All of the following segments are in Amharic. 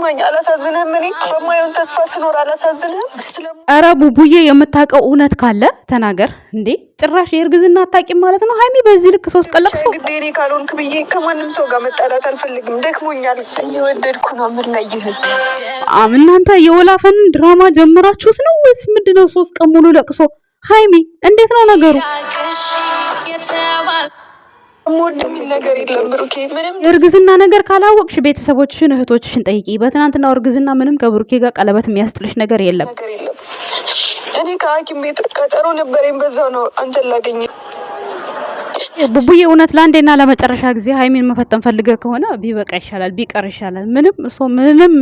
ስማኝ አላሳዝንህም? እኔ በማየውን ተስፋ ስኖር አላሳዝንህም? ኧረ ቡቡዬ የምታውቀው እውነት ካለ ተናገር እንዴ! ጭራሽ የእርግዝና አታውቂም ማለት ነው ሀይሚ? በዚህ ልክ 3 ቀን ለቅሶ እንግዲህ እኔ ካልሆንክ ብዬ ከማንም ሰው ጋር መጣላት አልፈልግም። ደክሞኛል። እየወደድኩ ነው የምንለይህ። እናንተ የወላፈን ድራማ ጀምራችሁት ነው ወይስ ምንድነው? 3 ቀን ሙሉ ለቅሶ ሀይሚ እንዴት ነው ነገሩ? ነገር የለም ብሩኬ። ምንም የእርግዝና ነገር ካላወቅሽ ቤተሰቦችሽን እህቶችሽን ጠይቂ። በትናንትናው እርግዝና ምንም ከብሩኬ ጋር ቀለበት የሚያስጥልሽ ነገር የለም። እኔ ከሐኪም ቤት ቀጠሮ ነበረኝ። በዛው ነው አንተን ላገኘ። ቡቡዬ እውነት ለአንዴና ለመጨረሻ ጊዜ ሀይሚን መፈተን ፈልገ ከሆነ ቢበቃ ይሻላል፣ ቢቀር ይሻላል። ምንም እሷ ምንም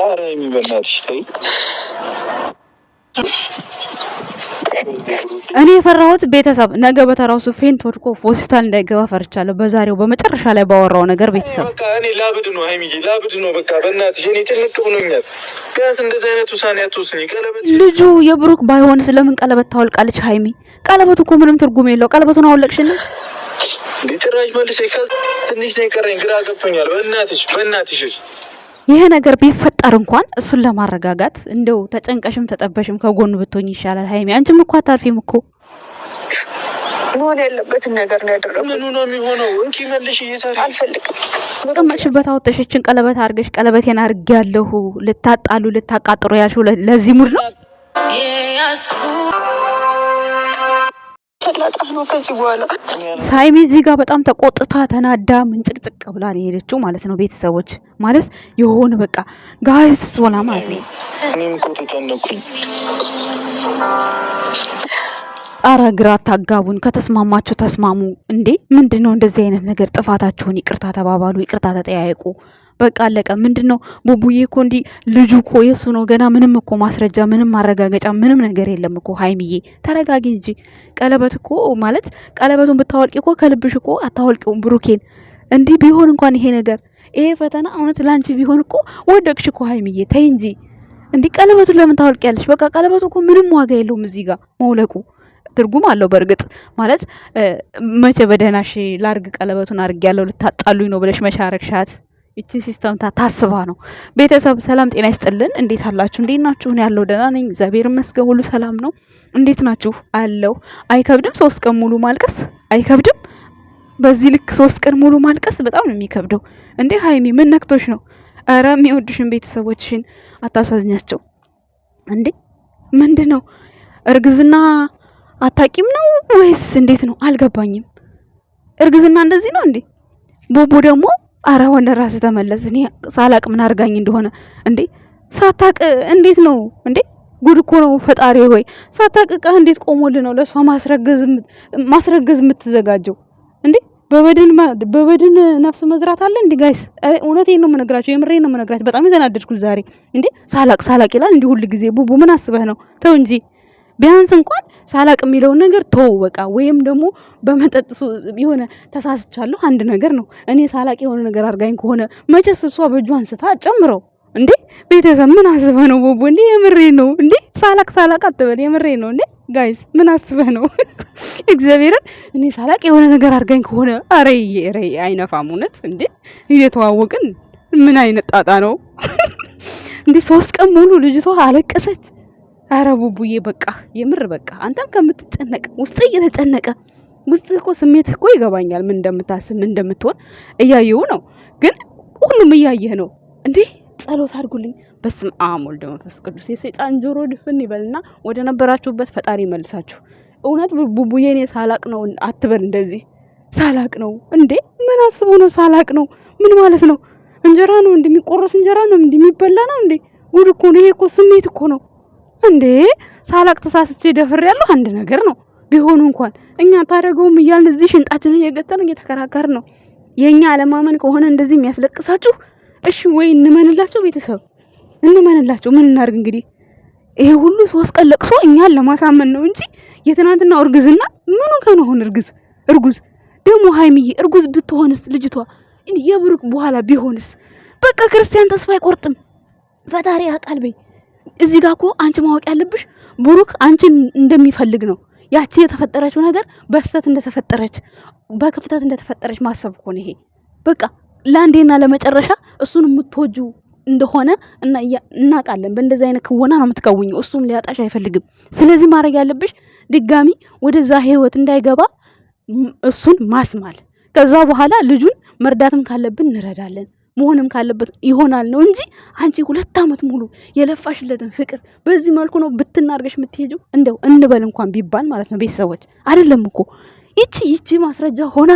ኧረ ሀይሚ በእናትሽ ተይ። እኔ የፈራሁት ቤተሰብ ነገ በተራው ፌንት ወድቆ ሆስፒታል እንዳይገባ ፈርቻለሁ። በዛሬው በመጨረሻ ላይ ባወራው ነገር ቤተሰብ በቃ እኔ ላብድ ነው ሀይሚዬ፣ ላብድ ነው በቃ በእናትሽ። እኔ ጭንቅ ብሎኛል። ቢያንስ እንደዚህ አይነት ውሳኔ አትወስኝ። ቀለበት ልጁ የብሩክ ባይሆን ስለምን ቀለበት ታወልቃለች ሀይሚ? ቀለበቱ እኮ ምንም ትርጉም የለው። ቀለበቱን አወለቅሽልን ጭራሽ መልስ። ትንሽ ነው የቀረኝ፣ ግራ ገብቶኛል። በእናትሽ ይሄ ነገር ቢፈጠር እንኳን እሱን ለማረጋጋት እንደው ተጨንቀሽም ተጠበሽም ከጎኑ ብትሆኝ ይሻላል ሀይሚ። አንቺም እኮ አታርፊም እኮ። መሆን ያለበትን ነገር ነው ያደረገው። ምኑ ነው የሚሆነው? እንኪ መልሽ። እየሰሪ አልፈልግም። ተቀመጥሽበት አውጥተሽ እችን ቀለበት አድርገሽ ቀለበቴን አድርጌያለሁ ልታጣሉ ልታቃጥሩ ያልሽው ለዚህ ሙድ ነው። ተላጣፍ ነው ከዚህ በኋላ ሳይሚ እዚህ ጋር በጣም ተቆጥታ ተናዳ ምንጭቅጭቅ ብላ ነው የሄደችው ማለት ነው። ቤተሰቦች ማለት የሆነ በቃ ጋይስ ወላ ማለት ነው። እኔም እኮ ተጨነኩኝ። ኧረ ግራ ታጋቡን። ከተስማማችሁ ተስማሙ እንዴ! ምንድነው እንደዚህ አይነት ነገር? ጥፋታችሁን ይቅርታ ተባባሉ፣ ይቅርታ ተጠያየቁ። በቃ አለቀ። ምንድነው ቡቡዬ እኮ እንዲ ልጁ እኮ የሱ ነው። ገና ምንም እኮ ማስረጃ ምንም ማረጋገጫ ምንም ነገር የለም እኮ። ሀይሚዬ ተረጋጊ እንጂ። ቀለበት እኮ ማለት ቀለበቱን ብታወልቂ እኮ ከልብሽ እኮ አታወልቂውም ብሩኬን። እንዲህ ቢሆን እንኳን ይሄ ነገር ይሄ ፈተና እውነት ላንቺ ቢሆን እኮ ወደቅሽ እኮ ሀይሚዬ። ተይ እንጂ እንዲህ ቀለበቱን ለምን ታወልቂያለሽ? በቃ ቀለበቱ እኮ ምንም ዋጋ የለውም እዚህ ጋር መውለቁ ትርጉም አለው በእርግጥ ማለት መቼ በደህናሽ ላርግ ቀለበቱን አርግ ያለው ልታጣሉኝ ነው ብለሽ መሻረክሻት እቺ ሲስተም ታስባ ነው። ቤተሰብ ሰላም ጤና ይስጥልን። እንዴት አላችሁ? እንዴት ናችሁ? እኔ ያለው ደህና ነኝ፣ እግዚአብሔር ይመስገን፣ ሁሉ ሰላም ነው። እንዴት ናችሁ? አለው አይከብድም? 3 ቀን ሙሉ ማልቀስ አይከብድም? በዚህ ልክ 3 ቀን ሙሉ ማልቀስ በጣም ነው የሚከብደው። እንዴ ሀይሚ ምን ነክቶሽ ነው? ኧረ የሚወዱሽን ቤተሰቦችሽን አታሳዝኛቸው እንዴ። ምንድነው እርግዝና አታቂም ነው ወይስ እንዴት ነው? አልገባኝም። እርግዝና እንደዚህ ነው እንዴ? ቡቡ ደግሞ አረ ወንደ ራስ ተመለስ። እኔ ሳላቅ ምን አርጋኝ እንደሆነ እንዴ ሳታቅ እንዴት ነው እንዴ? ጉድ እኮ ነው ፈጣሪ ሆይ። ሳታቅ እንዴት ቆሞልህ ነው ለሷ ማስረገዝ የምትዘጋጀው እንዴ? በበድን ነፍስ መዝራት አለ እንዴ ጋይስ? እውነቴን ነው የምነግራቸው፣ የምሬን ነው የምነግራቸው። በጣም የተናደድኩት ዛሬ እንዴ ሳላቅ ይላል እንዲህ ሁሉ ጊዜ። ቡቡ ምን አስበህ ነው? ተው እንጂ ቢያንስ እንኳን ሳላቅ የሚለውን ነገር ተው በቃ። ወይም ደግሞ በመጠጥ የሆነ ተሳስቻለሁ አንድ ነገር ነው። እኔ ሳላቅ የሆነ ነገር አርጋኝ ከሆነ መቼስ እሷ በእጇ አንስታ ጨምረው እንዴ። ቤተሰብ ምን አስበህ ነው ቦቦ? እንዴ የምሬ ነው እንዴ። ሳላቅ አትበል፣ የምሬ ነው እንዴ ጋይስ። ምን አስበህ ነው? እግዚአብሔርን እኔ ሳላቅ የሆነ ነገር አርጋኝ ከሆነ አረ አይነፋም። እውነት እንዴ እየተዋወቅን ምን አይነት ጣጣ ነው እንዴ? 3 ቀን ሙሉ ልጅቷ አለቀሰች። አረ ቡቡዬ በቃ የምር በቃ። አንተም ከምትጨነቅ ውስጥ እየተጨነቀ ውስጥ እኮ ስሜት እኮ ይገባኛል፣ ምን እንደምታስብ ምን እንደምትሆን እያየሁ ነው። ግን ሁሉም እያየህ ነው እንዴ። ጸሎት አድርጉልኝ። በስመ አብ ወወልድ ወመንፈስ ቅዱስ። የሰይጣን ጆሮ ድፍን ይበልና ወደ ነበራችሁበት ፈጣሪ መልሳችሁ። እውነት ቡቡዬ እኔ ሳላቅ ነው አትበል እንደዚህ። ሳላቅ ነው እንዴ? ምን አስቦ ነው ሳላቅ ነው? ምን ማለት ነው? እንጀራ ነው እንደሚቆረስ እንጀራ ነው እንደሚበላ ነው እንዴ? ጉድ እኮ ነው ይሄ እኮ ስሜት እኮ ነው እንዴ። ሳላቅ ተሳስቼ ደፍሬ ያለው አንድ ነገር ነው ቢሆኑ እንኳን እኛ ታደርገውም እያልን እዚህ ሽንጣችንን እየገተን እየተከራከርን ነው። የኛ አለማመን ከሆነ እንደዚህ የሚያስለቅሳችሁ እሺ ወይ እንመንላቸው፣ ቤተሰብ እንመንላቸው። ምን እናርግ እንግዲህ? ይሄ ሁሉ 3 ቀን ለቅሶ እኛን ለማሳመን ነው እንጂ የትናንትናው እርግዝና ምኑ ከሆነ አሁን እርጉዝ ደግሞ ሀይሚዬ እርጉዝ ብትሆንስ ልጅቷ የብሩክ በኋላ ቢሆንስ? በቃ ክርስቲያን ተስፋ አይቆርጥም። ፈጣሪ ያውቃል በይ። እዚህ ጋር እኮ አንቺ ማወቅ ያለብሽ ብሩክ አንቺን እንደሚፈልግ ነው። ያቺ የተፈጠረችው ነገር በስተት እንደተፈጠረች በክፍተት እንደተፈጠረች ማሰብ እኮ ነው ይሄ። በቃ ለአንዴና ለመጨረሻ እሱን የምትወጁ እንደሆነ እናውቃለን። በእንደዚህ አይነት ክወና ነው የምትከውኘው። እሱም ሊያጣሽ አይፈልግም። ስለዚህ ማድረግ ያለብሽ ድጋሚ ወደዛ ህይወት እንዳይገባ እሱን ማስማል። ከዛ በኋላ ልጁን መርዳትም ካለብን እንረዳለን፣ መሆንም ካለበት ይሆናል ነው እንጂ አንቺ 2 ዓመት ሙሉ የለፋሽለትን ፍቅር በዚህ መልኩ ነው ብትናርገሽ የምትሄጂው። እንደው እንበል እንኳን ቢባል ማለት ነው ቤተሰቦች አይደለም እኮ ይቺ ማስረጃ ሆና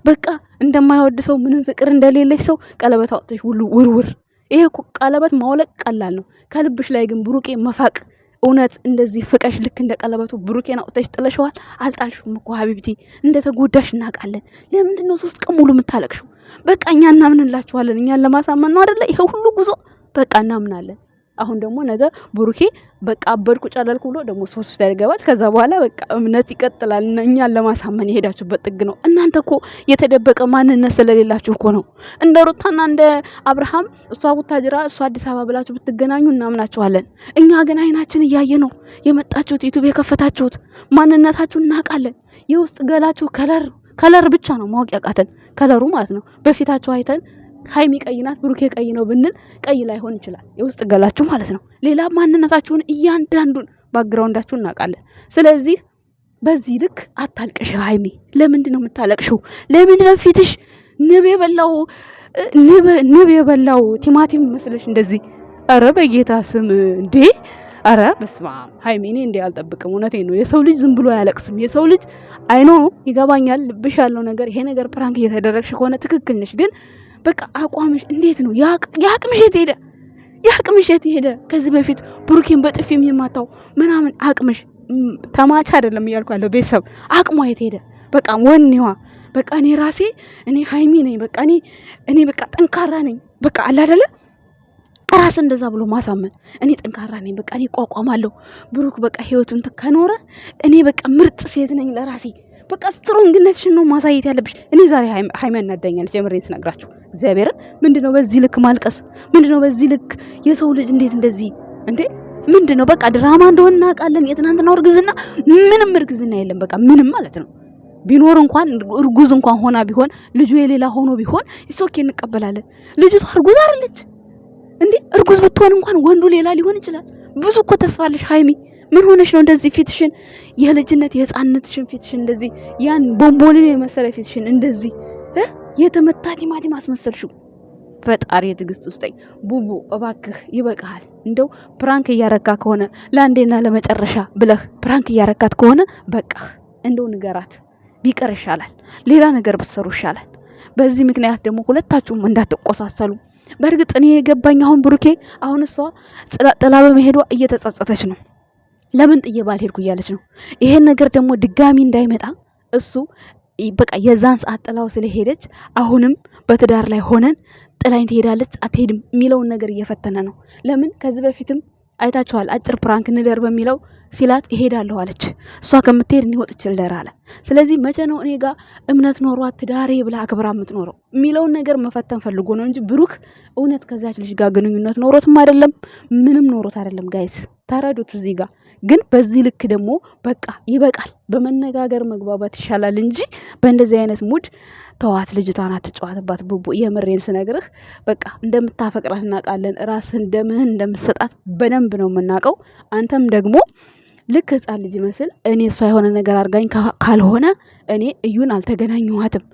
በቃ እንደማይወድ ሰው ምንም ፍቅር እንደሌለሽ ሰው ቀለበት አውጥተሽ ሁሉ ውርውር። ይሄ እኮ ቀለበት ማውለቅ ቀላል ነው። ከልብሽ ላይ ግን ብሩኬ መፋቅ እውነት እንደዚህ ፍቀሽ ልክ እንደ ቀለበቱ ብሩኬን አውጥተሽ ጥለሽዋል። አልጣልሽም እኮ ሀቢብቲ፣ እንደተጎዳሽ እናውቃለን። ለምንድን ነው 3 ቀን ሙሉ የምታለቅሽው? በቃ እኛ እናምንላችኋለን። እኛን ለማሳመን ነው አይደለ? ይሄ ሁሉ ጉዞ በቃ እናምናለን። አሁን ደግሞ ነገ ብሩኬ በቃ አበድኩ ጨለልኩ ብሎ ደግሞ ሆስፒታል ይገባል። ከዛ በኋላ በቃ እምነት ይቀጥላል። እኛን ለማሳመን የሄዳችሁበት ጥግ ነው። እናንተ እኮ የተደበቀ ማንነት ስለሌላችሁ እኮ ነው። እንደ ሩታና እንደ አብርሃም እሷ ቡታጅራ እሷ አዲስ አበባ ብላችሁ ብትገናኙ እናምናችኋለን። እኛ ግን አይናችን እያየ ነው የመጣችሁት። ዩቲዩብ የከፈታችሁት ማንነታችሁን እናውቃለን። የውስጥ ገላችሁ ከለር ብቻ ነው ማወቅ ያቃተን፣ ከለሩ ማለት ነው። በፊታችሁ አይተን ሃይሚ ቀይ ናት ብሩኬ ቀይ ነው ብንል ቀይ ላይሆን ይችላል፣ የውስጥ ገላችሁ ማለት ነው። ሌላ ማንነታችሁን እያንዳንዱን ባክግራውንዳችሁን እናውቃለን። ስለዚህ በዚህ ልክ አታልቅሽ ሃይሚ። ለምንድን ነው የምታለቅሽው? ለምንድን ነው ፊትሽ ንብ የበላው ቲማቲም መስለሽ እንደዚህ? አረ በጌታ ስም እንዴ! አረ በስመ አብ ሃይሚ፣ እኔ እንዴ አልጠብቅም። እውነቴን ነው። የሰው ልጅ ዝም ብሎ አያለቅስም። የሰው ልጅ አይኖ ይገባኛል፣ ልብሽ ያለው ነገር ይሄ ነገር ፕራንክ እየተደረግሽ ከሆነ ትክክል ነሽ። ግን በቃ አቋምሽ እንዴት ነው? ያቅምሽ የት ሄደ? ከዚህ በፊት ብሩኬን በጥፊ የሚማታው ምናምን አቅምሽ ተማች አይደለም እያልኩ ያለው ቤተሰብ አቅሟ የት ሄደ? በቃ ወኔዋ በቃ እኔ ሃይሚ ነኝ፣ በቃ እኔ በቃ ጠንካራ ነኝ፣ በቃ አለ አይደለ? ራስ እንደዛ ብሎ ማሳመን እኔ ጠንካራ ነኝ፣ በቃ እኔ ቋቋማለሁ። ብሩክ በቃ ህይወቱን ከኖረ እኔ በቃ ምርጥ ሴት ነኝ ለራሴ። በቃ ስትሮንግነትሽን ነው ማሳየት ያለብሽ። እኔ ዛሬ ሃይሚ ያናዳኛለች የምሬን ስነግራችሁ እግዚአብሔርን። ምንድነው በዚህ ልክ ማልቀስ? ምንድነው በዚህ ልክ የሰው ልጅ እንዴት እንደዚህ እንዴ? ምንድነው? በቃ ድራማ እንደሆነ እናውቃለን። የትናንትናው እርግዝና ምንም እርግዝና የለም፣ በቃ ምንም ማለት ነው። ቢኖር እንኳን እርጉዝ እንኳን ሆና ቢሆን ልጁ የሌላ ሆኖ ቢሆን ይሶኬ እንቀበላለን። ልጅቷ እርጉዝ አይደለች እንዴ? እርጉዝ ብትሆን እንኳን ወንዱ ሌላ ሊሆን ይችላል። ብዙ እኮ ተስፋለሽ ሃይሚ። ምን ሆነሽ ነው እንደዚህ ፊትሽን የልጅነት የህፃንነትሽን ፊትሽን እንደዚህ ያን ቦምቦሊኖ የመሰለ ፊትሽን እንደዚህ የተመታ ቲማቲም አስመሰልሽው? ፈጣሪ የትዕግስት ውስጠኝ። ቡቡ እባክህ ይበቃሃል። እንደው ፕራንክ እያረካ ከሆነ ለአንዴና ለመጨረሻ ብለህ ፕራንክ እያረካት ከሆነ በቃህ። እንደው ንገራት ቢቀር ይሻላል። ሌላ ነገር ብትሰሩ ይሻላል። በዚህ ምክንያት ደግሞ ሁለታችሁም እንዳትቆሳሰሉ። በእርግጥ እኔ የገባኝ አሁን ብሩኬ አሁን እሷ ጥላ በመሄዷ እየተጸጸተች ነው። ለምን ጥዬ ባልሄድኩ እያለች ነው። ይሄን ነገር ደግሞ ድጋሚ እንዳይመጣ እሱ በቃ የዛን ሰዓት ጥላው ስለሄደች አሁንም በትዳር ላይ ሆነን ጥላኝ ትሄዳለች አትሄድም የሚለውን ነገር እየፈተነ ነው። ለምን ከዚህ በፊትም አይታችኋል። አጭር ፕራንክ ንደር በሚለው ሲላት እሄዳለሁ አለች። እሷ ከምትሄድ እኔ ወጥቼ ልደር አለ። ስለዚህ መቼ ነው እኔ ጋር እምነት ኖሯት ትዳሬ ብላ አክብራ የምትኖረው የሚለውን ነገር መፈተን ፈልጎ ነው እንጂ ብሩክ እውነት ከዛች ልጅ ጋር ግንኙነት ኖሮትም አይደለም፣ ምንም ኖሮት አይደለም። ጋይስ ተረዱት። እዚህ ጋር ግን በዚህ ልክ ደግሞ በቃ ይበቃል። በመነጋገር መግባባት ይሻላል እንጂ በእንደዚህ አይነት ሙድ ተዋት። ልጅቷን አትጫዋትባት። ቡቡ የምሬን ስነግርህ በቃ እንደምታፈቅራት እናውቃለን። ራስህን ደምህን እንደምትሰጣት በደንብ ነው የምናውቀው። አንተም ደግሞ ልክ ህፃን ልጅ መስል እኔ እሷ የሆነ ነገር አድርጋኝ ካልሆነ እኔ እዩን አልተገናኘኋትም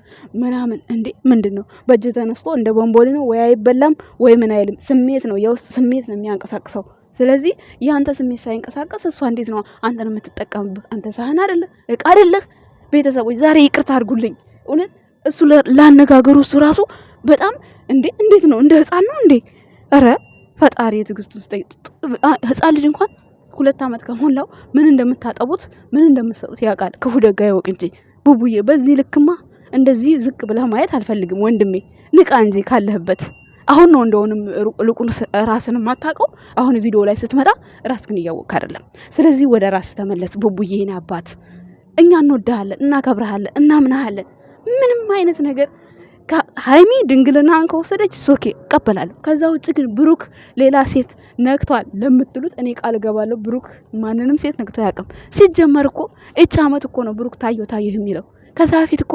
ምናምን። እንዴ ምንድን ነው በእጅ ተነስቶ እንደ ቦምቦሊ ነው ወይ አይበላም ወይ ምን አይልም። ስሜት ነው፣ የውስጥ ስሜት ነው የሚያንቀሳቅሰው። ስለዚህ የአንተ ስሜት ሳይንቀሳቀስ እሷ እንዴት ነው አንተን የምትጠቀምብህ? አንተ ሳህን አይደለ እቃ አይደለህ። ቤተሰቦች ዛሬ ይቅርታ አድርጉልኝ እውነት እሱ ላነጋገሩ እሱ ራሱ በጣም እንዴት ነው እንደ ህፃን ነው እንዴ? ኧረ ፈጣሪ የትዕግስት ውስጥ ህፃን ልጅ እንኳን 2 ዓመት ከሞላው ምን እንደምታጠቡት ምን እንደምትሰጡት ያውቃል። ክፉ ደጋ ያወቅ እንጂ ቡቡዬ፣ በዚህ ልክማ እንደዚህ ዝቅ ብለህ ማየት አልፈልግም ወንድሜ። ንቃ እንጂ ካለህበት። አሁን ነው እንደውንም ልቁን ራስን ማታውቀው። አሁን ቪዲዮ ላይ ስትመጣ ራስ ግን እያወቅህ አይደለም። ስለዚህ ወደ ራስ ተመለስ ቡቡዬ። የኔ አባት እኛ እንወድሃለን፣ እናከብረሃለን፣ እናምናሃለን። ምንም አይነት ነገር ሃይሚ ድንግልናን ከወሰደች ሶኬ እቀበላለሁ። ከዛ ውጭ ግን ብሩክ ሌላ ሴት ነክቷል ለምትሉት እኔ ቃል እገባለሁ ብሩክ ማንንም ሴት ነክቶ አያውቅም። ሲጀመር እኮ እቺ አመት እኮ ነው ብሩክ ታየህ የሚለው። ከዛ በፊት እኮ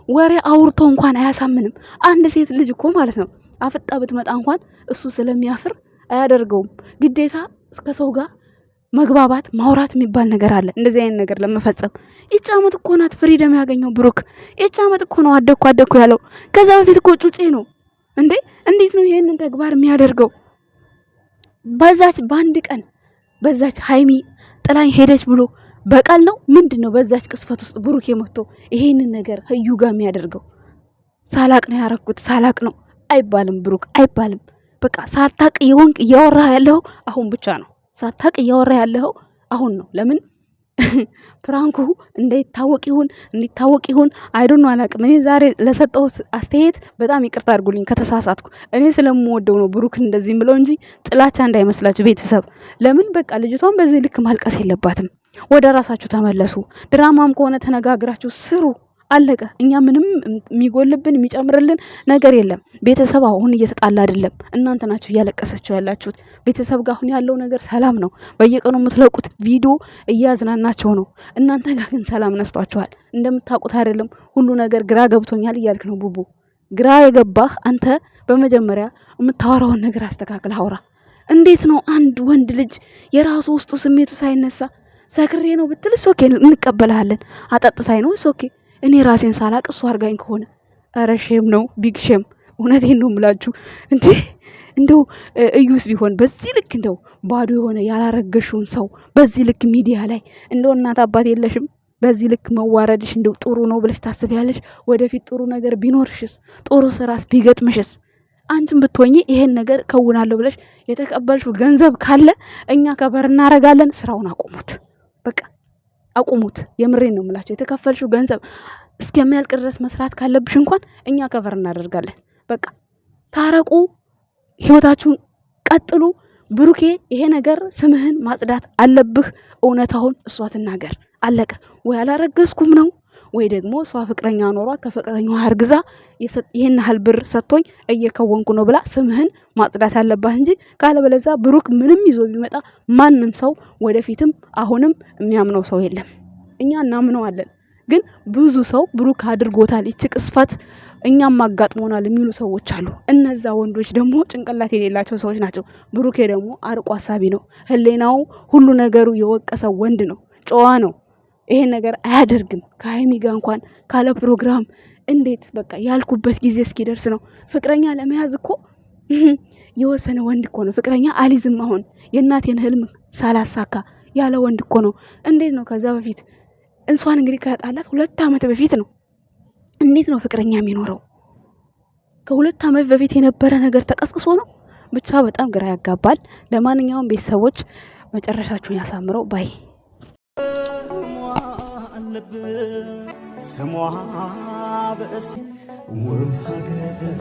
ወሬ አውርቶ እንኳን አያሳምንም። አንድ ሴት ልጅ እኮ ማለት ነው አፍጣ ብትመጣ እንኳን እሱ ስለሚያፍር አያደርገውም። ግዴታ እስከ ሰው ጋር መግባባት ማውራት የሚባል ነገር አለ። እንደዚህ አይነት ነገር ለመፈጸም ይህች ዓመት እኮ ናት ፍሪደም ያገኘው ብሩክ። ይህች ዓመት እኮ ነው አደኩ ያለው። ከዛ በፊት እኮ ጩጬ ነው እንዴ! እንዴት ነው ይሄንን ተግባር የሚያደርገው? በዛች በአንድ ቀን በዛች ሃይሚ ጥላኝ ሄደች ብሎ በቀል ነው ምንድነው? በዛች ቅስፈት ውስጥ ብሩክ የመጥቶ ይሄንን ነገር ህዩ ጋር የሚያደርገው ሳላቅ ነው ያረኩት ሳላቅ ነው አይባልም። ብሩክ አይባልም። በቃ ሳታቅ የወንቅ እያወራህ ያለው አሁን ብቻ ነው። ሳታቅ እያወራህ ያለው አሁን ነው። ለምን ፕራንኩ እንዲታወቅ ይሁን አይዶን ነው አላቅም። እኔ ዛሬ ለሰጠሁት አስተያየት በጣም ይቅርታ አድርጉልኝ ከተሳሳትኩ። እኔ ስለምወደው ነው ብሩክ እንደዚህም ብለው እንጂ ጥላቻ እንዳይመስላችሁ ቤተሰብ። ለምን በቃ ልጅቷን በዚህ ልክ ማልቀስ የለባትም። ወደ ራሳችሁ ተመለሱ። ድራማም ከሆነ ተነጋግራችሁ ስሩ። አለቀ። እኛ ምንም የሚጎልብን የሚጨምርልን ነገር የለም። ቤተሰብ አሁን እየተጣላ አይደለም። እናንተ ናችሁ እያለቀሰችሁ ያላችሁት። ቤተሰብ ጋር አሁን ያለው ነገር ሰላም ነው። በየቀኑ የምትለቁት ቪዲዮ እያዝናናቸው ነው። እናንተ ጋር ግን ሰላም ነስቷችኋል። እንደምታውቁት አይደለም። ሁሉ ነገር ግራ ገብቶኛል እያልክ ነው ቡቡ። ግራ የገባህ አንተ በመጀመሪያ የምታወራውን ነገር አስተካክል አውራ። እንዴት ነው አንድ ወንድ ልጅ የራሱ ውስጡ ስሜቱ ሳይነሳ ሰክሬ ነው ብትልስ ኦኬ እንቀበልሃለን። አጠጥታኝ ነው ኦኬ። እኔ ራሴን ሳላቅ እሱ አርጋኝ ከሆነ ኧረ ሼም ነው፣ ቢግ ሼም። እውነቴን ነው የምላችሁ። እንደው እዩስ ቢሆን በዚህ ልክ እንደው ባዶ የሆነ ያላረገሽውን ሰው በዚህ ልክ ሚዲያ ላይ እንደው እናት አባት የለሽም በዚህ ልክ መዋረድሽ እንደው ጥሩ ነው ብለሽ ታስቢያለሽ? ወደፊት ጥሩ ነገር ቢኖርሽስ፣ ጥሩ ስራስ ቢገጥምሽስ፣ አንቺም ብትሆኚ ይሄን ነገር ከውናለሁ ብለሽ የተቀበልሽው ገንዘብ ካለ እኛ ከበር እናረጋለን። ስራውን አቁሙት፣ በቃ አቁሙት። የምሬን ነው የምላቸው። የተከፈልሽው ገንዘብ እስከሚያልቅ ድረስ መስራት ካለብሽ እንኳን እኛ ከቨር እናደርጋለን። በቃ ታረቁ፣ ህይወታችሁን ቀጥሉ። ብሩኬ ይሄ ነገር ስምህን ማጽዳት አለብህ። እውነታውን እሷ ትናገር። አለቀ። ወይ አላረገዝኩም ነው ወይ ደግሞ እሷ ፍቅረኛ ኖሯ ከፍቅረኛዋ አርግዛ ይሄን ያህል ብር ሰጥቶኝ እየከወንኩ ነው ብላ ስምህን ማጽዳት አለባት እንጂ ካለበለዛ ብሩክ ምንም ይዞ ቢመጣ ማንም ሰው ወደፊትም አሁንም የሚያምነው ሰው የለም። እኛ እናምነዋለን፣ ግን ብዙ ሰው ብሩክ አድርጎታል ይች ቅስፈት እኛም አጋጥሞናል የሚሉ ሰዎች አሉ። እነዛ ወንዶች ደግሞ ጭንቅላት የሌላቸው ሰዎች ናቸው። ብሩኬ ደግሞ አርቆ አሳቢ ነው። ህሌናው ሁሉ ነገሩ የወቀሰው ወንድ ነው። ጨዋ ነው። ይሄን ነገር አያደርግም። ከሃይሚ ጋር እንኳን ካለ ፕሮግራም እንዴት በቃ ያልኩበት ጊዜ እስኪደርስ ነው። ፍቅረኛ ለመያዝ እኮ የወሰነ ወንድ እኮ ነው። ፍቅረኛ አሊዝም አሁን የእናቴን ህልም ሳላሳካ ያለ ወንድ እኮ ነው። እንዴት ነው ከዛ በፊት እንሷን እንግዲህ ከጣላት 2 ዓመት በፊት ነው። እንዴት ነው ፍቅረኛ የሚኖረው? ከ2 ዓመት በፊት የነበረ ነገር ተቀስቅሶ ነው። ብቻ በጣም ግራ ያጋባል። ለማንኛውም ቤተሰቦች መጨረሻችሁን ያሳምረው ባይ ስሟ በእስ ውብ ሀገር